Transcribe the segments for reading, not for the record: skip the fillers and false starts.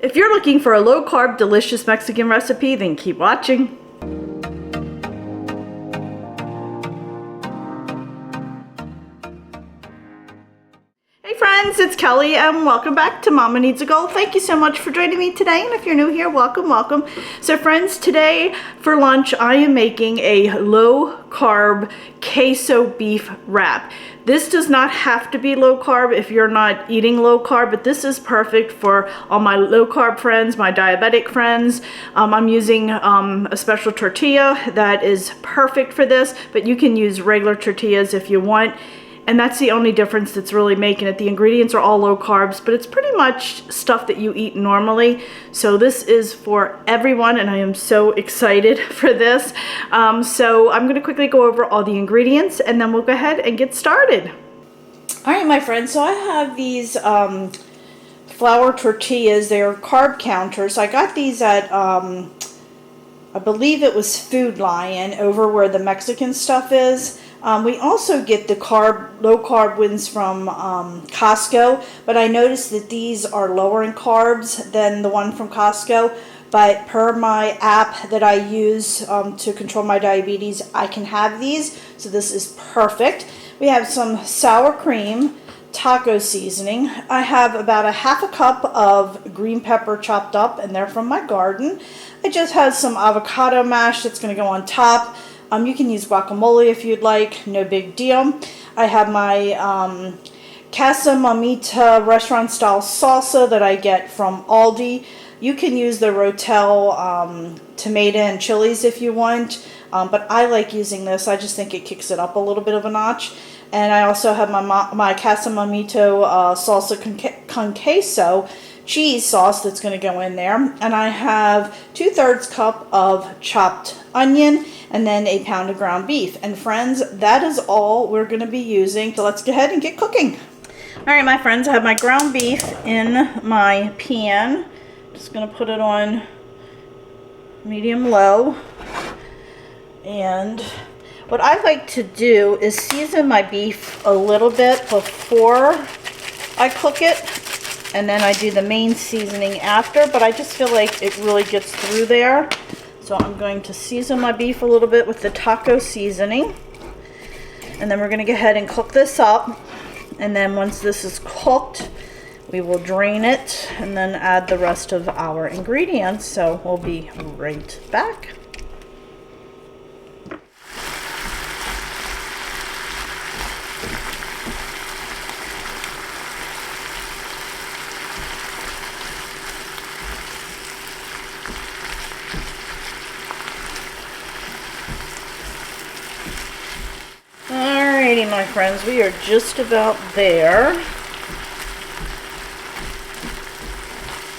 If you're looking for a low-carb, delicious Mexican recipe, then keep watching. Hey friends, it's Kelly and welcome back to Mama Needs a Goal. Thank you so much for joining me today, and if you're new here, welcome, welcome. So friends, today for lunch I am making a low-carb queso beef wrap. This does not have to be low carb if you're not eating low carb, but this is perfect for all my low carb friends, my diabetic friends. I'm using a special tortilla that is perfect for this, but you can use regular tortillas if you want. And that's the only difference that's really making it. The ingredients are all low carbs, but it's pretty much stuff that you eat normally. So this is for everyone, and I am so excited for this. So I'm gonna quickly go over all the ingredients, and then we'll go ahead and get started. All right, my friends, so I have these flour tortillas. They are carb counters. I got these at, I believe it was Food Lion over where the Mexican stuff is. We also get the low carb ones from Costco, but I noticed that these are lower in carbs than the one from Costco. But per my app that I use to control my diabetes, I can have these, so this is perfect. We have some sour cream, taco seasoning. I have about a half a cup of green pepper chopped up, and they're from my garden. I just have some avocado mash that's going to go on top. You can use guacamole if you'd like, no big deal. I have my Casa Mamita restaurant style salsa that I get from Aldi. You can use the Rotel tomato and chilies if you want, but I like using this. I just think it kicks it up a little bit of a notch. And I also have my Casa Mamita salsa con queso cheese sauce that's going to go in there. And I have 2/3 cup of chopped onion and then a pound of ground beef. And friends, that is all we're going to be using. So let's go ahead and get cooking. All right, my friends, I have my ground beef in my pan. Just going to put it on medium low. And what I like to do is season my beef a little bit before I cook it, and then I do the main seasoning after, but I just feel like it really gets through there. So I'm going to season my beef a little bit with the taco seasoning, and then we're going to go ahead and cook this up. And then once this is cooked, we will drain it and then add the rest of our ingredients. So we'll be right back. Alrighty, my friends, we are just about there.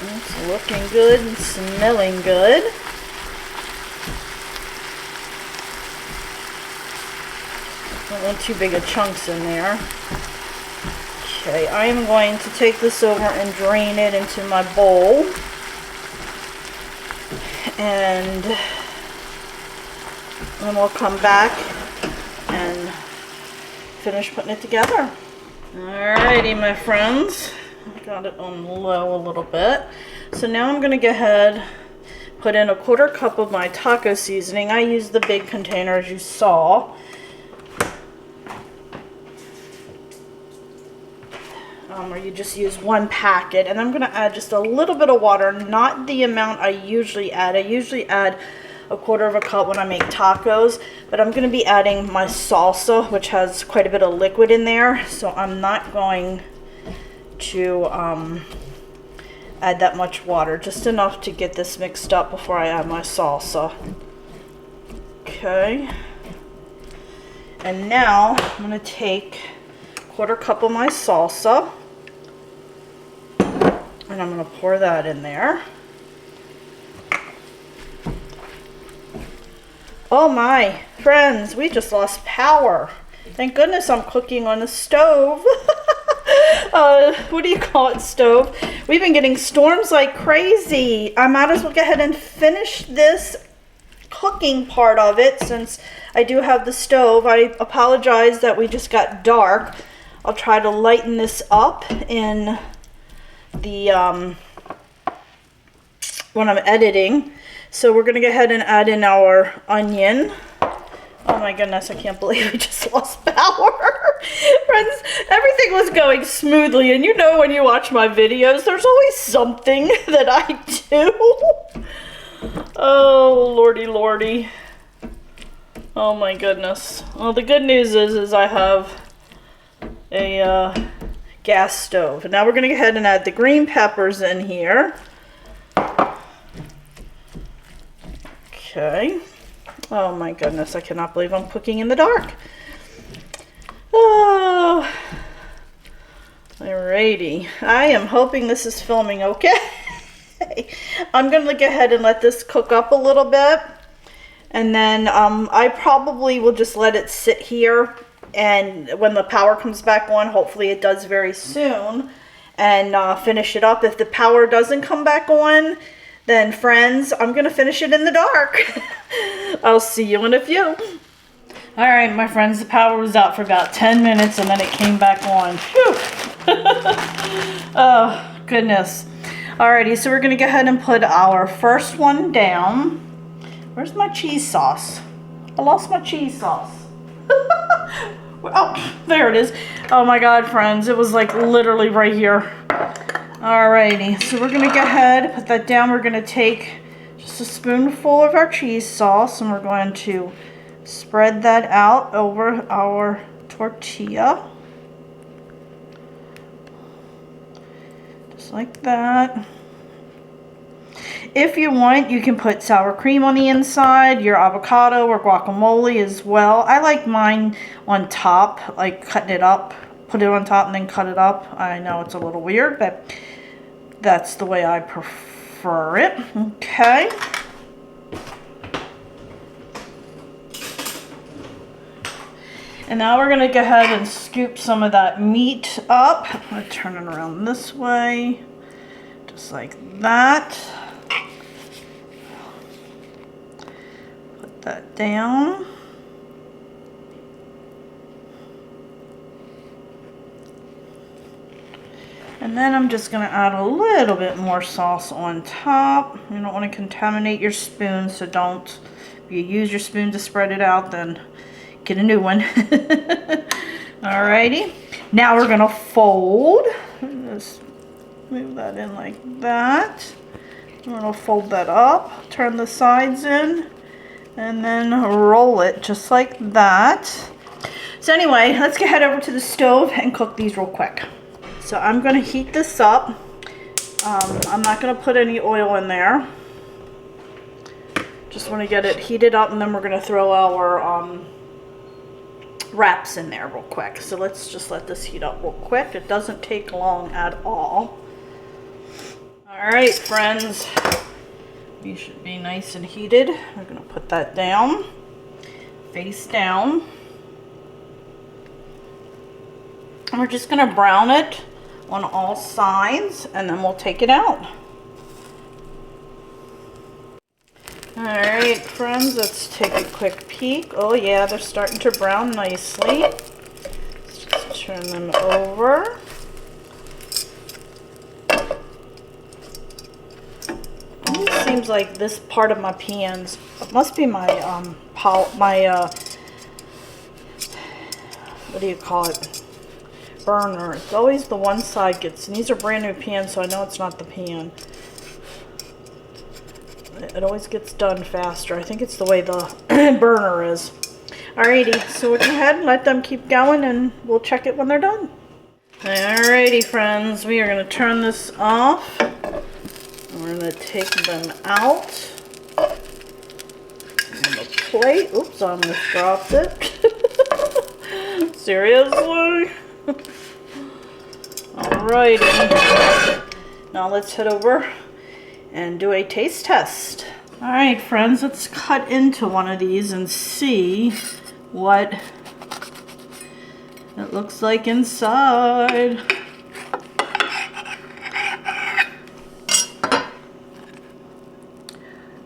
It's looking good and smelling good. Don't want too big of chunks in there. Okay, I am going to take this over and drain it into my bowl. And then we'll come back and finish putting it together. Alrighty, my friends, got it on low a little bit. So now I'm going to go ahead, put in a 1/4 cup of my taco seasoning. I use the big container as you saw. Or you just use one packet. And I'm going to add just a little bit of water, not the amount I usually add. I usually add a 1/4 cup when I make tacos, but I'm going to be adding my salsa, which has quite a bit of liquid in there, so I'm not going to add that much water, just enough to get this mixed up before I add my salsa. Okay, and now I'm going to take a 1/4 cup of my salsa, and I'm going to pour that in there. Oh my friends, we just lost power. Thank goodness I'm cooking on the stove. What do you call it, stove? We've been getting storms like crazy. I might as well go ahead and finish this cooking part of it since I do have the stove. I apologize that we just got dark. I'll try to lighten this up in the when I'm editing. So we're gonna go ahead and add in our onion. Oh my goodness, I can't believe I just lost power. Friends, everything was going smoothly, and you know when you watch my videos, there's always something that I do. Oh, lordy, lordy. Oh my goodness. Well, the good news is I have a gas stove. And now we're gonna go ahead and add the green peppers in here. Okay. Oh my goodness, I cannot believe I'm cooking in the dark. Oh. Alrighty. I am hoping this is filming okay. I'm going to go ahead and let this cook up a little bit. And then I probably will just let it sit here. And when the power comes back on, hopefully it does very soon, and finish it up. If the power doesn't come back on, then friends, I'm going to finish it in the dark. I'll see you in a few. All right, my friends, the power was out for about 10 minutes and then it came back on. Phew. Oh, goodness. Alrighty, so we're going to go ahead and put our first one down. Where's my cheese sauce? I lost my cheese sauce. Oh, there it is. Oh my God, friends, it was like literally right here. Alrighty, so we're going to go ahead, put that down. We're going to take just a spoonful of our cheese sauce and we're going to spread that out over our tortilla. Just like that. If you want, you can put sour cream on the inside, your avocado or guacamole as well. I like mine on top, like cutting it up, put it on top and then cut it up. I know it's a little weird, but that's the way I prefer it. Okay. And now we're going to go ahead and scoop some of that meat up. I'm going to turn it around this way, just like that. Put that down. And then I'm just going to add a little bit more sauce on top. You don't want to contaminate your spoon, so don't. If you use your spoon to spread it out, then get a new one. Alrighty. Now we're going to fold. Just move that in like that. We're going to fold that up, turn the sides in, and then roll it just like that. So anyway, let's get head over to the stove and cook these real quick. So I'm going to heat this up. I'm not going to put any oil in there. Just want to get it heated up, and then we're going to throw our wraps in there real quick. So let's just let this heat up real quick. It doesn't take long at all. All right, friends. You should be nice and heated. We're going to put that down, face down. And we're just going to brown it on all sides, and then we'll take it out. Alright, friends, let's take a quick peek. Oh yeah, they're starting to brown nicely. Let's just turn them over. It seems like this part of my pans, it must be my what do you call it? Burner. It's always the one side gets, and these are brand new pans, so I know it's not the pan. It always gets done faster. I think it's the way the burner is. Alrighty, so we'll go ahead and let them keep going, and we'll check it when they're done. Alrighty, friends, we are going to turn this off. We're going to take them out on the plate. Oops, I almost dropped it. Seriously? Alrighty. Now let's head over and do a taste test. Alright, friends, let's cut into one of these and see what it looks like inside.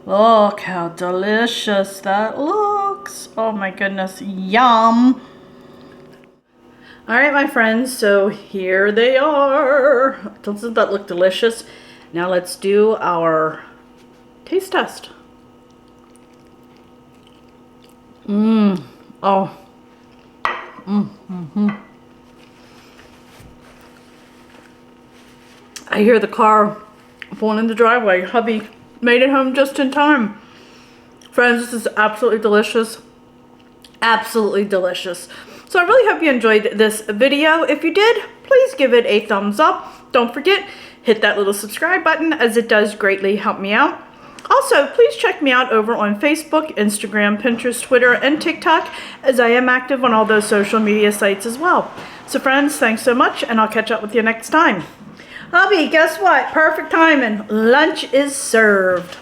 Look how delicious that looks. Oh my goodness, yum. Alright, my friends, so here they are. Doesn't that look delicious? Now let's do our Taste test. Mmm. Oh. I hear the car pulling in the driveway. Hubby made it home just in time. Friends, this is absolutely delicious. Absolutely delicious. So I really hope you enjoyed this video. If you did, please give it a thumbs up. Don't forget, hit that little subscribe button, as it does greatly help me out. Also, please check me out over on Facebook, Instagram, Pinterest, Twitter, and TikTok, as I am active on all those social media sites as well. So friends, thanks so much, and I'll catch up with you next time. Hubby, guess what? Perfect timing. Lunch is served.